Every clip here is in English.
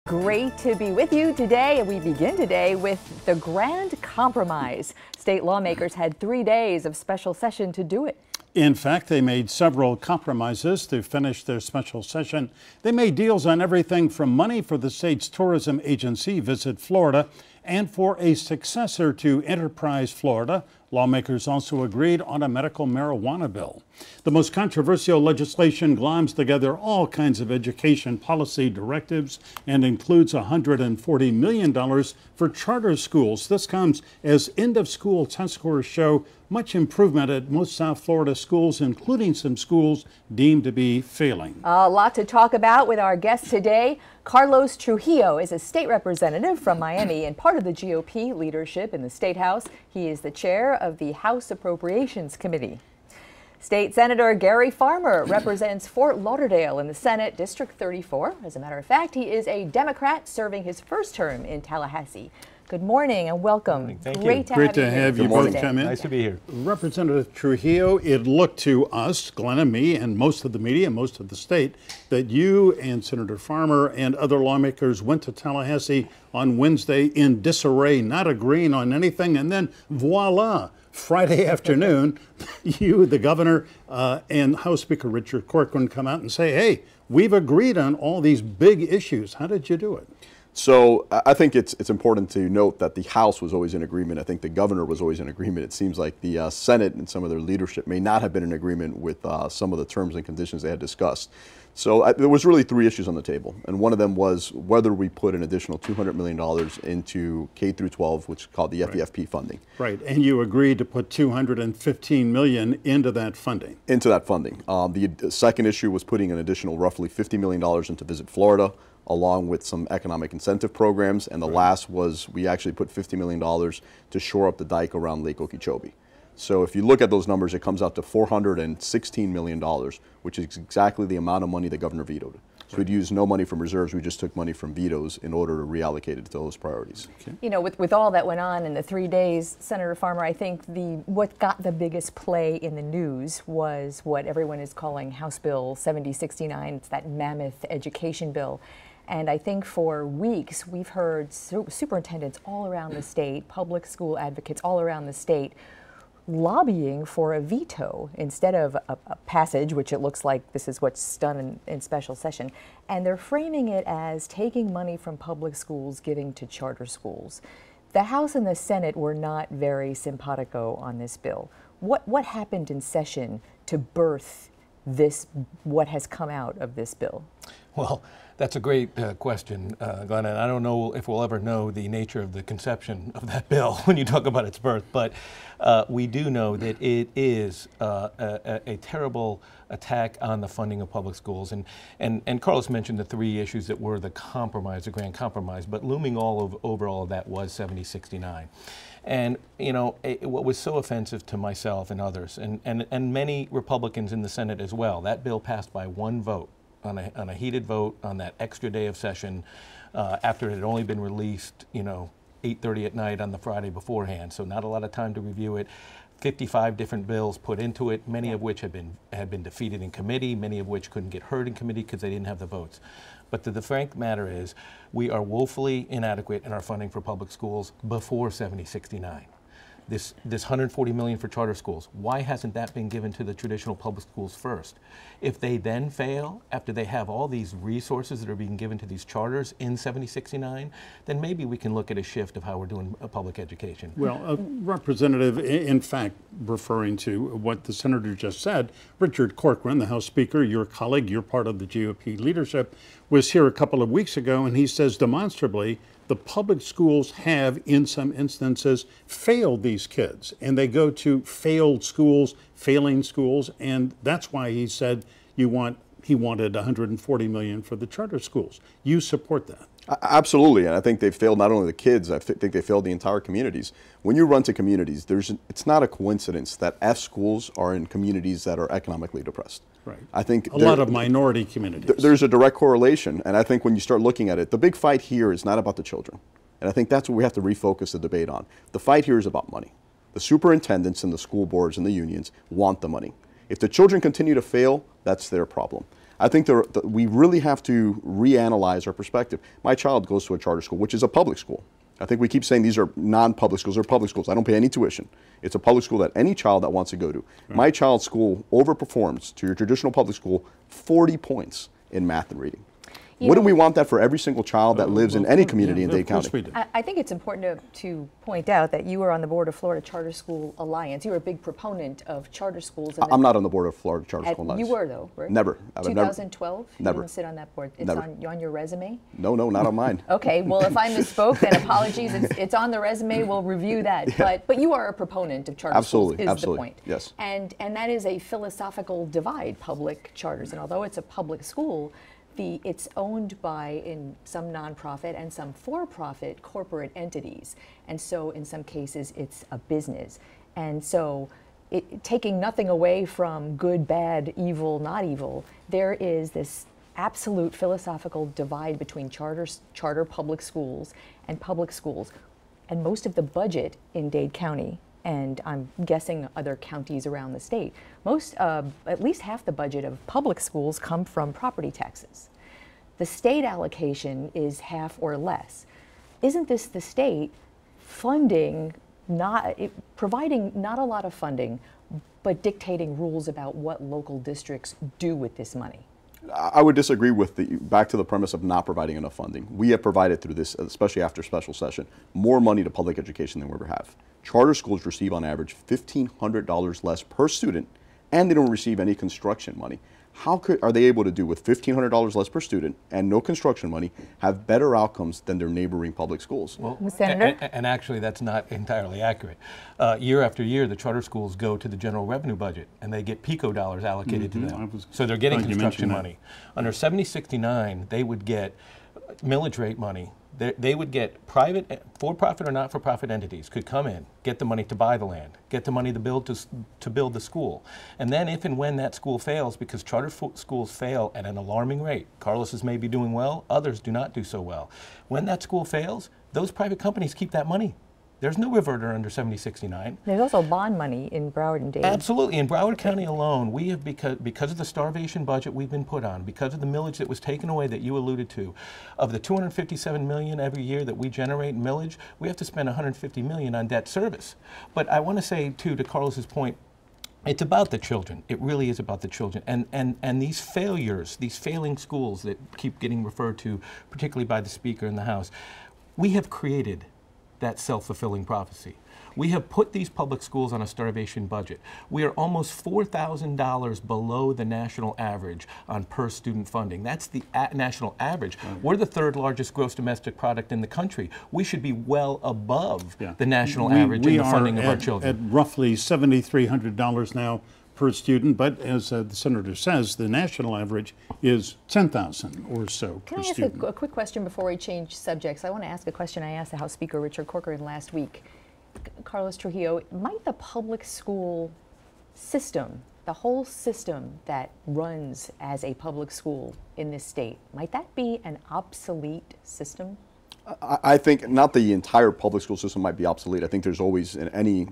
Great to be with you today, and we begin today with the Grand Compromise. State lawmakers had 3 days of special session to do it. In fact, they made several compromises to finish their special session. They made deals on everything from money for the state's tourism agency, Visit Florida, and for a successor to Enterprise Florida. Lawmakers also agreed on a medical marijuana bill. The most controversial legislation gloms together all kinds of education policy directives and includes $140 million for charter schools. This comes as end-of-school test scores show much improvement at most South Florida schools, including some schools deemed to be failing. A lot to talk about with our guest today. Carlos Trujillo is a state representative from Miami and part of the GOP leadership in the State House. He is the chair of the House Appropriations Committee. State Senator Gary Farmer represents Fort Lauderdale in the Senate, District 34. As a matter of fact, he is a Democrat serving his first term in Tallahassee. Good morning and welcome. Thank you. Great to have you both come in. Nice to be here. Representative Trujillo, it looked to us, Glenn and me, and most of the media, most of the state, that you and Senator Farmer and other lawmakers went to Tallahassee on Wednesday in disarray, not agreeing on anything, and then voila, Friday afternoon, you, the governor, and House Speaker Richard Corcoran come out and say, hey, we've agreed on all these big issues. How did you do it? So I think it's important to note that the House was always in agreement. I think the governor was always in agreement. It seems like the Senate and some of their leadership may not have been in agreement with some of the terms and conditions they had discussed. So there was really 3 issues on the table, and one of them was whether we put an additional $200 million into K through 12, which is called the FEFP funding. Right, and you agreed to put $215 million into that funding. Into that funding. The second issue was putting an additional roughly $50 million into Visit Florida, along with some economic incentive programs. And the last was we actually put $50 million to shore up the dike around Lake Okeechobee. So if you look at those numbers, it comes out to $416 million, which is exactly the amount of money the governor vetoed. So we'd used no money from reserves, we just took money from vetoes in order to reallocate it to those priorities. Okay. You know, with all that went on in the 3 days, Senator Farmer, I think what got the biggest play in the news was what everyone is calling House Bill 7069. It's that mammoth education bill. And I think for weeks we've heard superintendents all around the state, public school advocates all around the state, lobbying for a veto instead of a passage, which it looks like this is what's done in special session. And they're framing it as taking money from public schools, giving to charter schools. The House and the Senate were not very simpatico on this bill. What happened in session to birth this, what has come out of this bill? Well, that's a great question, Glenn, and I don't know if we'll ever know the nature of the conception of that bill when you talk about its birth, but we do know that it is a terrible attack on the funding of public schools. And Carlos mentioned the 3 issues that were the compromise, the grand compromise, but looming over all of that was 7069. And, you know, what was so offensive to myself and others, and many Republicans in the Senate as well, that bill passed by 1 vote. On a heated vote on that extra day of session after it had only been released, you know, 8:30 at night on the Friday beforehand. So not a lot of time to review it. 55 different bills put into it, many of which had been defeated in committee, many of which couldn't get heard in committee because they didn't have the votes. But the frank matter is we are woefully inadequate in our funding for public schools before 7069. This $140 million for charter schools, why hasn't that been given to the traditional public schools first? If they then fail, after they have all these resources that are being given to these charters in 7069, then maybe we can look at a shift of how we're doing public education. Well, Representative, in fact, referring to what the senator just said, Richard Corcoran, the House Speaker, your colleague, you're part of the GOP leadership, was here a couple of weeks ago, and he says demonstrably, the public schools have, in some instances, failed these kids, and they go to failed schools, failing schools, and that's why he said he wanted $140 million for the charter schools. You support that? Absolutely, and I think they've failed not only the kids, I think they failed the entire communities. When you run to communities, it's not a coincidence that F schools are in communities that are economically depressed. Right. I think a lot of minority communities. There's a direct correlation, and I think when you start looking at it, the big fight here is not about the children. And I think that's what we have to refocus the debate on. The fight here is about money. The superintendents and the school boards and the unions want the money. If the children continue to fail, that's their problem. I think we really have to reanalyze our perspective. My child goes to a charter school, which is a public school. I think we keep saying these are non-public schools. They're public schools. I don't pay any tuition. It's a public school that any child that wants to go to. Right. My child's school overperforms to your traditional public school 40 points in math and reading. Wouldn't we want that for every single child that lives in any community in Dade County? I think it's important to point out that you are on the board of Florida Charter School Alliance. You're a big proponent of charter schools. I'm not on the board of Florida Charter School Alliance. You were, though, right? Never. 2012? Never. You didn't sit on that board. It's Never. on your resume? No, not on mine. Okay, well, if I misspoke, then apologies. It's on the resume. We'll review that. Yeah. But you are a proponent of charter schools, is the point. Yes. And that is a philosophical divide, public charters. And although it's a public school, it's owned by in some nonprofit and some for-profit corporate entities. And so in some cases it's a business. And so taking nothing away from good, bad, evil, not evil, there is this absolute philosophical divide between charter public schools and public schools. And most of the budget in Dade County, and I'm guessing other counties around the state, at least half the budget of public schools come from property taxes. The state allocation is half or less. Isn't this the state providing not a lot of funding, but dictating rules about what local districts do with this money? I would disagree with back to the premise of not providing enough funding. We have provided through this, especially after special session, more money to public education than we ever have. Charter schools receive on average $1,500 less per student, and they don't receive any construction money. How are they able to do with $1,500 less per student and no construction money have better outcomes than their neighboring public schools? Well, Senator? And actually that's not entirely accurate. Year after year, the charter schools go to the general revenue budget and they get PICO dollars allocated to them. So they're getting construction money. Under 7069, they would get millage rate money. They would get private, for-profit or not-for-profit entities could come in, get the money to buy the land, get the money to build the school. And then if and when that school fails, because charter schools fail at an alarming rate, Carlos is maybe doing well, others do not do so well. When that school fails, those private companies keep that money. There's no reverter under 7069. There's also bond money in Broward and Dade. Absolutely. In Broward County alone, we have, because of the starvation budget we've been put on, because of the millage that was taken away that you alluded to, of the $257 million every year that we generate in millage, we have to spend $150 million on debt service. But I want to say, too, to Carlos's point, it's about the children. It really is about the children. And these failures, these failing schools that keep getting referred to, particularly by the Speaker in the House, we have created that self-fulfilling prophecy. We have put these public schools on a starvation budget. We are almost $4,000 below the national average on per student funding. That's the national average. We're the third largest gross domestic product in the country. We should be well above the national average in the funding of our children. At roughly $7,300 now per student, but as the Senator says, the national average is $10,000 or so per student. Can I ask a quick question before we change subjects? I want to ask a question I asked the House Speaker Richard Corcoran last week. Carlos Trujillo, might the public school system, the whole system that runs as a public school in this state, might that be an obsolete system? I think not the entire public school system might be obsolete. I think there's always, in any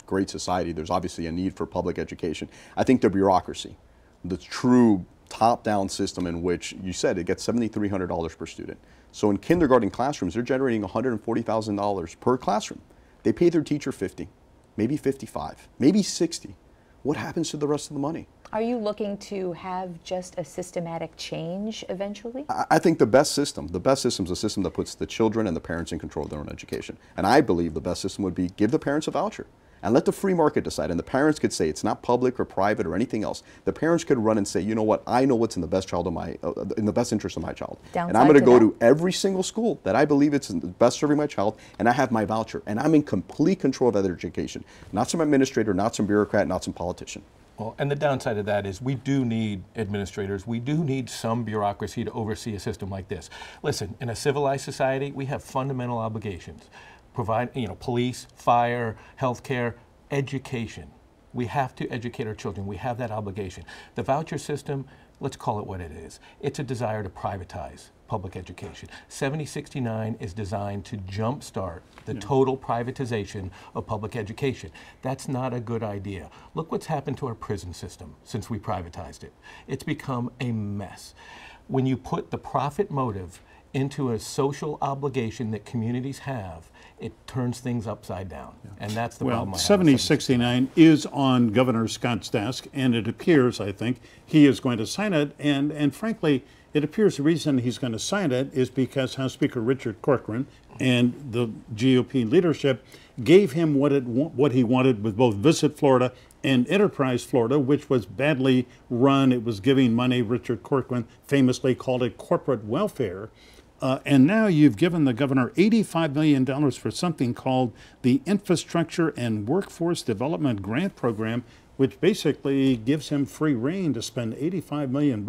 great society, there's obviously a need for public education. I think the bureaucracy, the true top-down system in which you said it gets $7,300 per student. So in kindergarten classrooms, they're generating $140,000 per classroom. They pay their teacher $50, maybe $55, maybe $60. What happens to the rest of the money? Are you looking to have just a systematic change eventually? I think the best system is a system that puts the children and the parents in control of their own education. And I believe the best system would be give the parents a voucher and let the free market decide. And the parents could say it's not public or private or anything else. The parents could run and say, you know what, I know what's in the best interest of my child. And I'm going to go to every single school that I believe it's best serving my child, and I have my voucher, and I'm in complete control of that education. Not some administrator, not some bureaucrat, not some politician. Well, and the downside of that is we do need administrators. We do need some bureaucracy to oversee a system like this. Listen, in a civilized society, we have fundamental obligations. Provide, police, fire, healthcare, education. We have to educate our children. We have that obligation. The voucher system, let's call it what it is. It's a desire to privatize public education. 7069 is designed to jumpstart the total privatization of public education. That's not a good idea. Look what's happened to our prison system since we privatized it. It's become a mess. When you put the profit motive into a social obligation that communities have, it turns things upside down. And that's the problem I have. 7069 is on Governor Scott's desk, and it appears, I think, he is going to sign it. And frankly, it appears the reason he's going to sign it is because House Speaker Richard Corcoran and the GOP leadership gave him what he wanted with both Visit Florida and Enterprise Florida, which was badly run. It was giving money. Richard Corcoran famously called it corporate welfare. And now you've given the governor $85 million for something called the Infrastructure and Workforce Development Grant Program, which basically gives him free rein to spend $85 million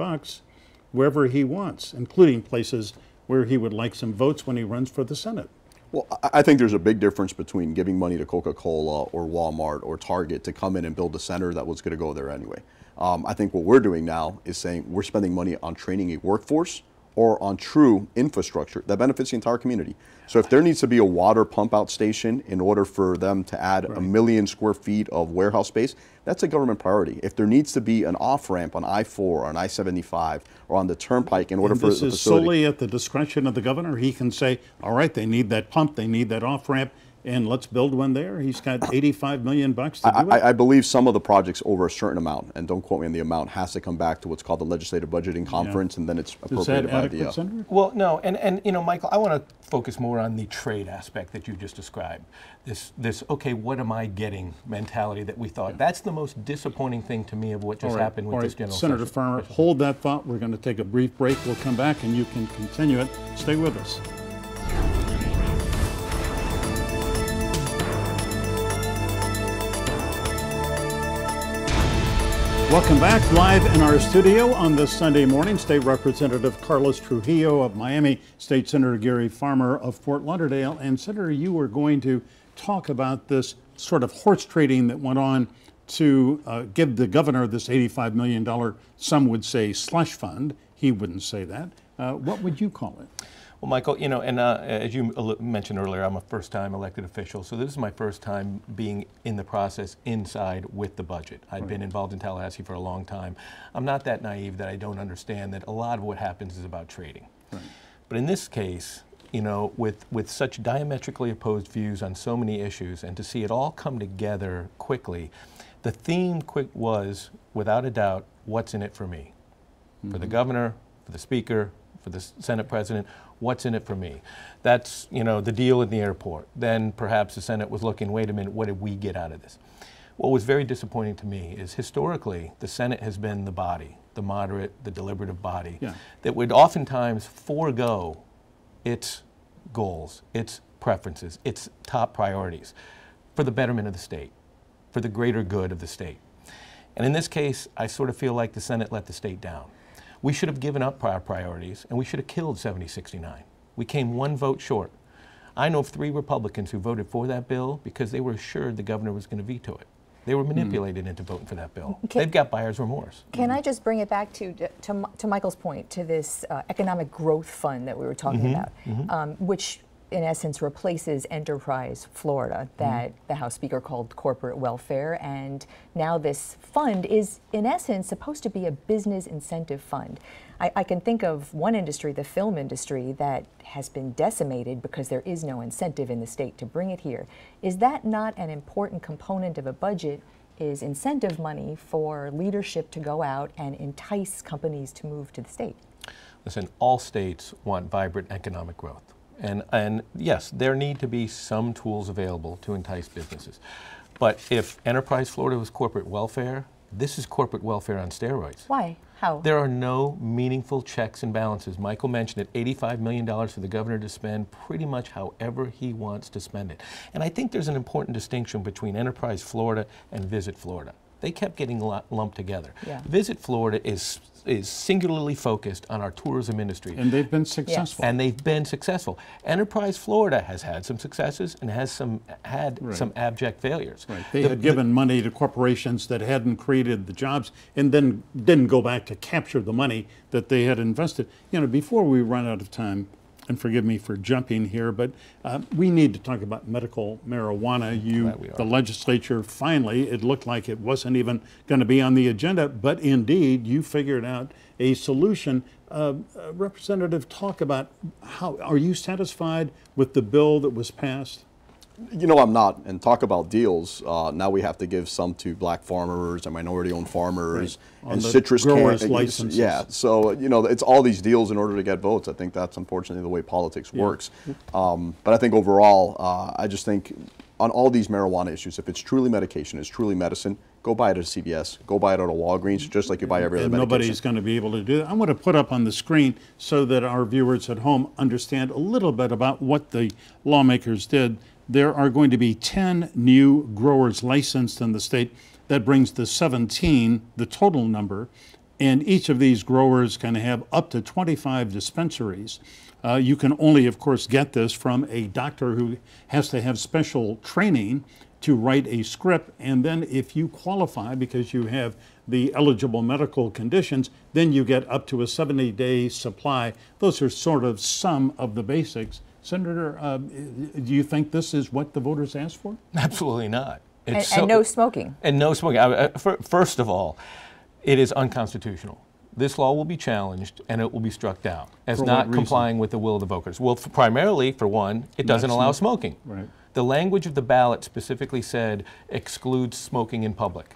wherever he wants, including places where he would like some votes when he runs for the Senate. Well, I think there's a big difference between giving money to Coca-Cola or Walmart or Target to come in and build a center that was going to go there anyway. I think what we're doing now is saying we're spending money on training a workforce or on true infrastructure that benefits the entire community. So if there needs to be a water pump out station in order for them to add 1 million square feet of warehouse space, that's a government priority. If there needs to be an off-ramp on I-4 or on I-75 or on the turnpike in order for the facility. This is solely at the discretion of the governor. He can say, all right, they need that pump, they need that off-ramp, and let's build one there. He's got $85 million to do it. I believe some of the projects over a certain amount, and don't quote me on the amount, has to come back to what's called the legislative budgeting conference, and then it's appropriated by the Senator? Well, no, and you know, Michael, I want to focus more on the trade aspect that you just described. This okay, what am I getting mentality that we thought. That's the most disappointing thing to me of what just happened with this general Senator session. Farmer, hold that thought. We're going to take a brief break. We'll come back and you can continue it. Stay with us. Welcome back. Live in our studio on this Sunday morning, State Representative Carlos Trujillo of Miami, State Senator Gary Farmer of Fort Lauderdale. And Senator, you were going to talk about this sort of horse trading that went on to give the governor this $85 million, some would say slush fund. He wouldn't say that. What would you call it? Well, Michael, you know, and as you mentioned earlier, I'm a first-time elected official, so this is my first time being in the process inside with the budget. I'd been involved in Tallahassee for a long time. I'm not that naive that I don't understand that a lot of what happens is about trading. But in this case, you know, with such diametrically opposed views on so many issues, and to see it all come together quickly, the theme was, without a doubt, what's in it for me? For the governor, for the speaker, for the Senate president, what's in it for me? That's, you know, the deal at the airport. Then perhaps the Senate was looking, wait a minute, what did we get out of this? What was very disappointing to me is historically the Senate has been the body, the moderate, the deliberative body, that would oftentimes forego its goals, its preferences, its top priorities for the betterment of the state, for the greater good of the state. And in this case, I sort of feel like the Senate let the state down. We should have given up our priorities, and we should have killed 7069. We came one vote short. I know of 3 Republicans who voted for that bill because they were assured the governor was going to veto it. They were manipulated into voting for that bill. They've got buyer's remorse. Can I just bring it back to Michael's point, to this economic growth fund that we were talking about, which in essence replaces Enterprise Florida that the House Speaker called corporate welfare, and now this fund is in essence supposed to be a business incentive fund. I can think of one industry, the film industry, that has been decimated because there is no incentive in the state to bring it here. Is that not an important component of a budget, is incentive money for leadership to go out and entice companies to move to the state? Listen, all states want vibrant economic growth. And yes, there need to be some tools available to entice businesses. But if Enterprise Florida was corporate welfare, this is corporate welfare on steroids. Why? How? There are no meaningful checks and balances. Michael mentioned it, $85 million for the governor to spend pretty much however he wants to spend it. And I think there's an important distinction between Enterprise Florida and Visit Florida. They kept getting lumped together. Yeah. Visit Florida is singularly focused on our tourism industry. And they've been successful. Yes. And they've been successful. Enterprise Florida has had some successes and has some abject failures. Right. They had given money to corporations that hadn't created the jobs and then didn't go back to capture the money that they had invested. You know, before we run out of time, and forgive me for jumping here, but we need to talk about medical marijuana. The legislature finally, it looked like it wasn't even going to be on the agenda, but indeed you figured out a solution. Representative, talk about how, are you satisfied with the bill that was passed? You know, I'm not. And talk about deals. Now we have to give some to black farmers and minority-owned farmers and citrus growers' licenses. Yeah. So you know, it's all these deals in order to get votes. I think that's unfortunately the way politics works. But I think overall, I just think on all these marijuana issues, if it's truly medication, it's truly medicine, go buy it at a CVS, go buy it at a Walgreens, just like you buy every other medication. Nobody's going to be able to do that. I want to put up on the screen so that our viewers at home understand a little bit about what the lawmakers did. There are going to be 10 new growers licensed in the state. That brings the 17, the total number. And each of these growers can have up to 25 dispensaries. You can only, of course, get this from a doctor who has to have special training to write a script. And then if you qualify because you have the eligible medical conditions, then you get up to a 70-day supply. Those are sort of some of the basics. Senator, do you think this is what the voters asked for? Absolutely not. And no smoking. And no smoking. First of all, it is unconstitutional. This law will be challenged and it will be struck down as not complying with the will of the voters. Well, primarily, for one, it doesn't allow smoking. Right. The language of the ballot specifically said excludes smoking in public.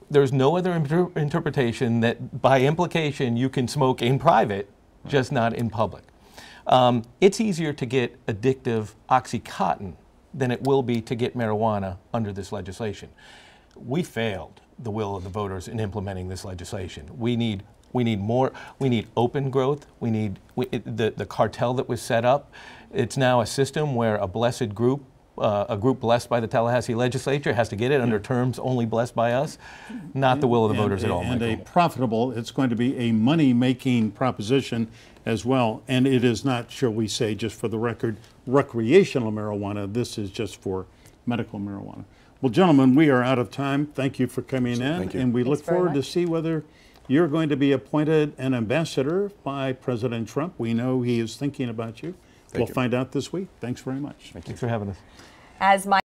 There's no other interpretation that by implication you can smoke in private, just not in public. It's easier to get addictive OxyContin than it will be to get marijuana under this legislation. We failed the will of the voters in implementing this legislation. We need more. We need open growth. The cartel that was set up. It's now a system where a blessed group, a group blessed by the Tallahassee legislature, has to get it under terms only blessed by us. Not the will of the voters at all. And a profitable. It's going to be a money-making proposition as well. And it is not, shall we say, just for the record, recreational marijuana. This is just for medical marijuana. Well, gentlemen, we are out of time. Thank you for coming in. Thank you. And we look forward to see whether you're going to be appointed an ambassador by President Trump. We know he is thinking about you. We'll find out this week. Thanks very much. Thanks for having us. As my